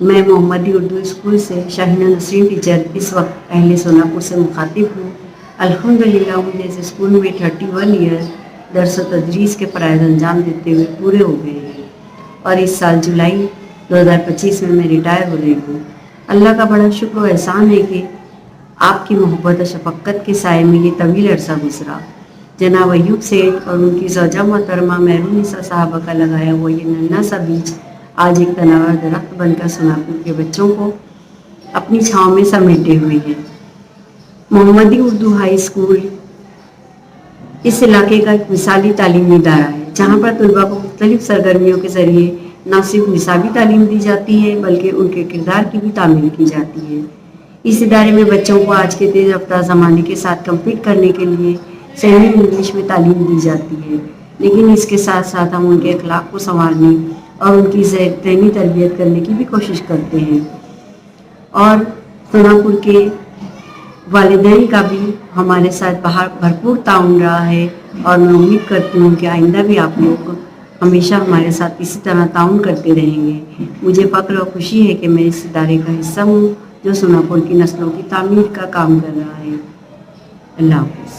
میں محمدی اردو اسکول سے شاہینہ نسرین ٹیچر اس وقت اہل سوناپور سے مخاطب ہوں۔ الحمدللہ مجھے اس اسکول میں 31 ایئر درس و تدریس کے فرائض انجام دیتے ہوئے پورے ہو گئے ہیں اور اس سال جولائی 2025 میں ریٹائر ہو رہی ہوں۔ اللہ کا بڑا شکر و احسان ہے کہ آپ کی محبت و شفقت کے سائے میں یہ طویل عرصہ گزرا۔ جناب ایوب سیٹھ اور ان کی زوجہ محترمہ مہروننساء صاحبہ کا لگایا ہوا یہ ننھا سا بیج آج ایک تناور درخت بن کر سوناپور کے بچوں کو اپنی چھاؤں میں سمیٹے ہوئے ہیں۔ محمدی اردو ہائی اسکول اس علاقے کا ایک مثالی تعلیمی ادارہ ہے جہاں پر طلباء کو مختلف سرگرمیوں کے ذریعے نہ صرف نصابی تعلیم دی جاتی ہے بلکہ ان کے کردار کی بھی تعمیر کی جاتی ہے۔ اس ادارے میں بچوں کو آج کے تیز رفتار زمانے کے ساتھ کمپیٹ کرنے کے لیے سیمی انگلش میں تعلیم دی جاتی ہے، لیکن اس کے ساتھ ساتھ ہم ان کے اخلاق کو سنوارنے اور ان کی ذہنی تربیت کرنے کی بھی کوشش کرتے ہیں۔ اور سوناپور کے والدین کا بھی ہمارے ساتھ بھرپور تعاون رہا ہے اور میں امید کرتی ہوں کہ آئندہ بھی آپ لوگ ہمیشہ ہمارے ساتھ اسی طرح تعاون کرتے رہیں گے۔ مجھے فخر اور خوشی ہے کہ میں اس ادارے کا حصہ ہوں جو سوناپور کی نسلوں کی تعمیر کا کام کر رہا ہے۔ اللہ حافظ۔